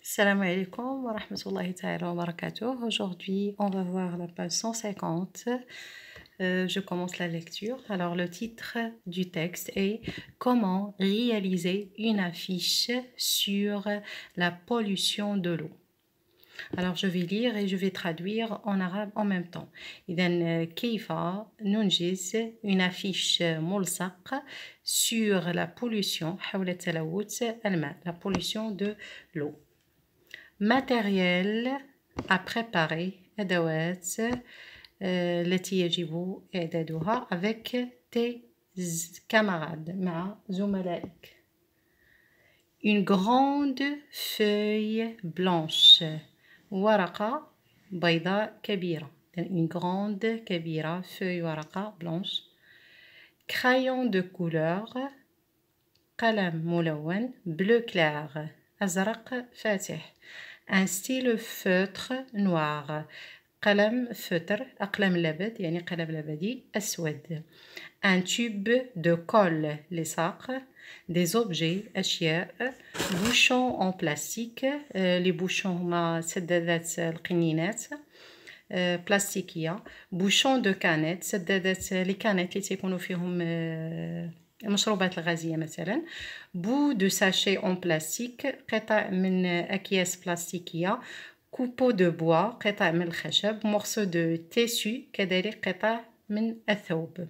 Salam alaikum wa rahmatullahi ta'ala wa barakatuh. Aujourd'hui, on va voir la page 150. Je commence la lecture. Alors, le titre du texte est Comment réaliser une affiche sur la pollution de l'eau. Alors, je vais lire et je vais traduire en arabe en même temps. إذن كيف ننجز une affiche ملصق sur la pollution حول تلوث الماء, la pollution de l'eau. Matériel à préparer أدوات التي يجب إعدادها avec tes camarades مع زملائك. Une grande feuille blanche ورقة بيضاء كبيرة. Une grande كبيرة feuille ورقة blanche. Crayon de couleur قلم ملون bleu clair أزرق فاتح. Un stylo feutre noir قلم فeutre أقلام لبد يعني قلم لبدي أسود. Un tube de colle لصاق. Des objets أشياء. Bouchons en plastique. Les bouchons هما سدادات القنينات بلاستيكية. Bouchons de canettes سدادات لي كانيت اللي تيكونوا فيهم المشروبات الغازية مثلا. Bout de sachet en plastique قطع من أكياس بلاستيكية. Coupeau de bois قطع من الخشب. Morceau de tissu كذلك قطع من الثوب.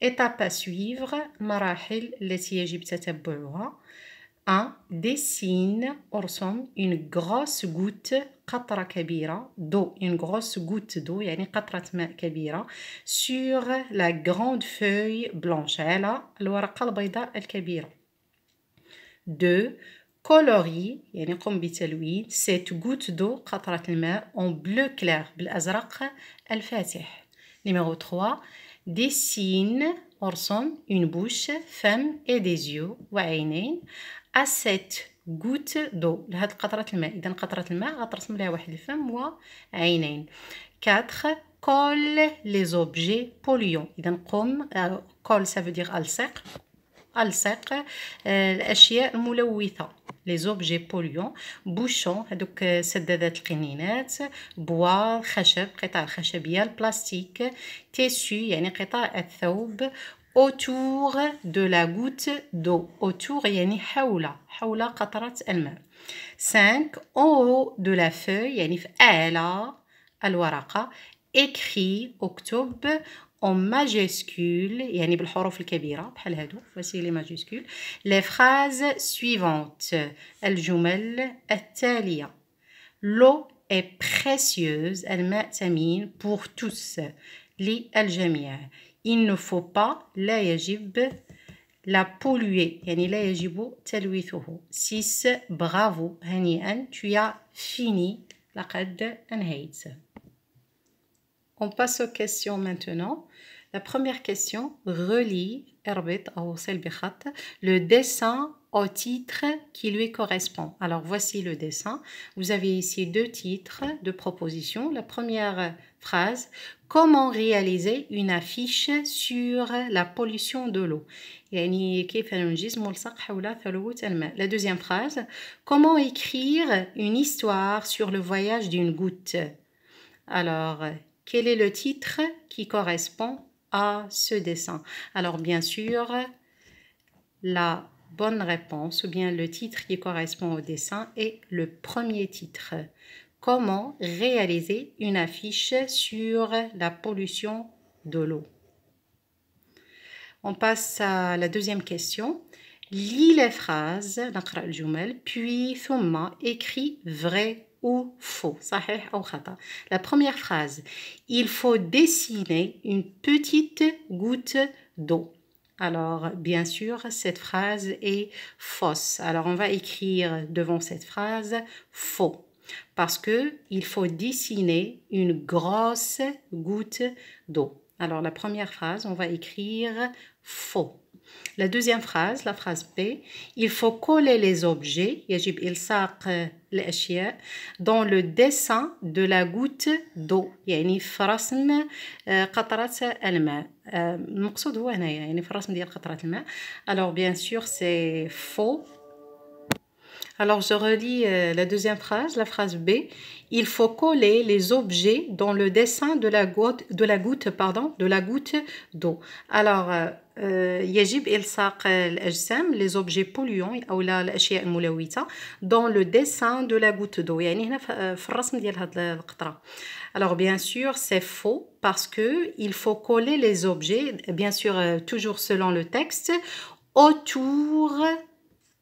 Étape à suivre مراحل التي يجب تتبعها. 1. Dessine ارسم une grosse goutte قطرة كبيرة d'eau, une grosse goutte d'eau يعني قطرة ماء كبيرة sur la grande feuille blanche على الورقة البيضاء الكبيرة. 2. Colorie يعني قم بتلوين cette goutte d'eau قطرة الماء en bleu clair بالأزرق الفاتح. Numéro 3. Dessine ارسم une bouche, femme et des yeux وعينين à cette goutte d'eau لهاد قطرة الماء. إذا قطرة الماء غترسم لها واحد الفم وعينين. 4. Colle les objets polluants. إذا قم colle ça veut dire ألصق الأشياء الملوثة. les objets polluants. Bouchon هذوك سدادات القنينات. bois خشب قطع الخشبية. البلاستيك tissu يعني قطع الثوب. autour de la goutte d'eau. autour يعني حول قطرة الماء. 5. en haut de la feuille يعني في أعلى الورقة. écrit اكتب en majuscule يعني بالحروف الكبيرة بحال هادو. voici les majuscules. les phrases suivantes. الجمل التالية. l'eau est précieuse. الماء ثمين pour tous للجميع. il ne faut pas لا يجب la polluer يعني لا يجب تلويثه. 6. bravo هنيئا tu as fini لقد أنهيت. On passe aux questions maintenant. La première question, relie le dessin au titre qui lui correspond. Alors voici le dessin. Vous avez ici deux titres de propositions. La première phrase, comment réaliser une affiche sur la pollution de l'eau. La deuxième phrase, comment écrire une histoire sur le voyage d'une goutte. Alors, quel est le titre qui correspond à ce dessin? Alors, bien sûr, la bonne réponse ou bien le titre qui correspond au dessin est le premier titre. Comment réaliser une affiche sur la pollution de l'eau? On passe à la deuxième question. Lis les phrases, puis ثم écris vrai ou faux. صحيح أو خطأ. La première phrase. Il faut dessiner une petite goutte d'eau. Alors, bien sûr, cette phrase est fausse. Alors, on va écrire devant cette phrase faux. Parce que il faut dessiner une grosse goutte d'eau. Alors, la première phrase, on va écrire faux. La deuxième phrase, la phrase B, il faut coller les objets, يجب إلصاق الأشياء, dans le dessin de la goutte d'eau. يعني في رسم قطرة الماء. المقصود هو هنايا يعني في الرسم ديال قطرة الماء. Alors bien sûr c'est faux. Alors, je relis la deuxième phrase, la phrase B. Il faut coller les objets dans le dessin de la goutte d'eau. Alors, يجب إلصاق الأجسام les objets polluants أو الأشياء الملوثة dans le dessin de la goutte d'eau. يعني هنا في الرسم ديال هاد القطرة. Alors, bien sûr, c'est faux parce que il faut coller les objets, bien sûr, toujours selon le texte, autour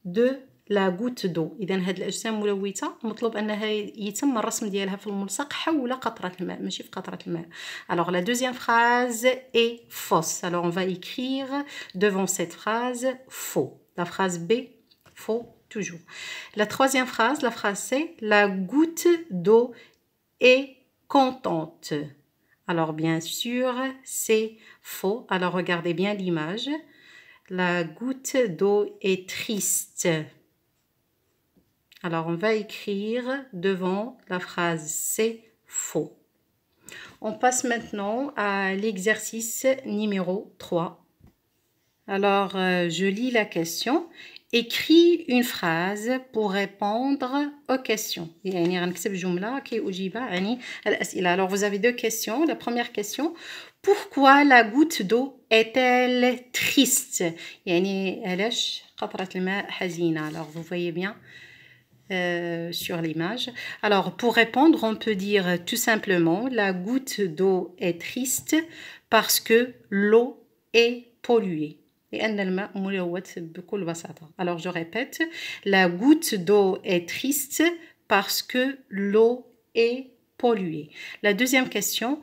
de la goutte d'eau. إذا هاد الأجسام ملوثة مطلوب أنها يتم الرسم ديالها في الملصق حول قطرة الماء ماشي في قطرة الماء. Alors la deuxième phrase est fausse. Alors on va écrire devant cette phrase faux. La phrase B, faux toujours. La troisième phrase, la phrase C, la goutte d'eau est contente. Alors bien sûr, c'est faux. Alors regardez bien l'image. La goutte d'eau est triste. Alors, on va écrire devant la phrase c'est faux. On passe maintenant à l'exercice numéro 3. Alors, je lis la question. Écris une phrase pour répondre aux questions. Alors, vous avez deux questions. La première question, pourquoi la goutte d'eau est-elle triste? Alors, vous voyez bien sur l'image. Alors, pour répondre, on peut dire tout simplement la goutte d'eau est triste parce que l'eau est polluée. Alors, je répète, la goutte d'eau est triste parce que l'eau est polluée. La deuxième question,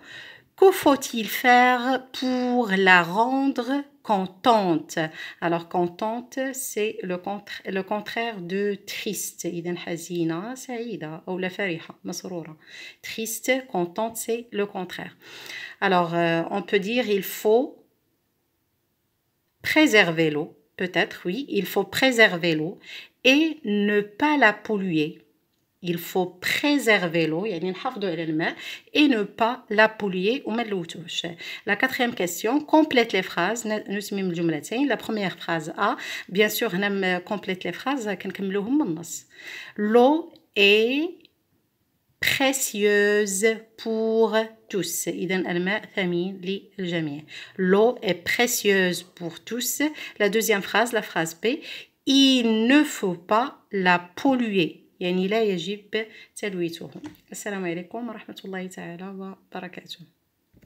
que faut-il faire pour la rendre contente? Alors, contente, c'est le contraire de triste. إذن حزينة سعيدة أو لا فرحة مسرورة. Triste, contente, c'est le contraire. Alors, on peut dire il faut préserver l'eau. Peut-être, oui, il faut préserver l'eau et ne pas la polluer. Il faut préserver l'eau, يعني نحافظوا على الماء, et ne pas la polluer وما نلوثوش. La quatrième question, complète les phrases. نسمي من الجملتين. La première phrase A, bien sûr هنا complète les phrases كنكملوهم من النص. L'eau est précieuse pour tous. إذا الماء ثمين للجميع. L'eau est précieuse pour tous. La deuxième phrase, la phrase B, il ne faut pas la polluer. يعني لا يجب تلويثه. السلام عليكم ورحمة الله تعالى وبركاته.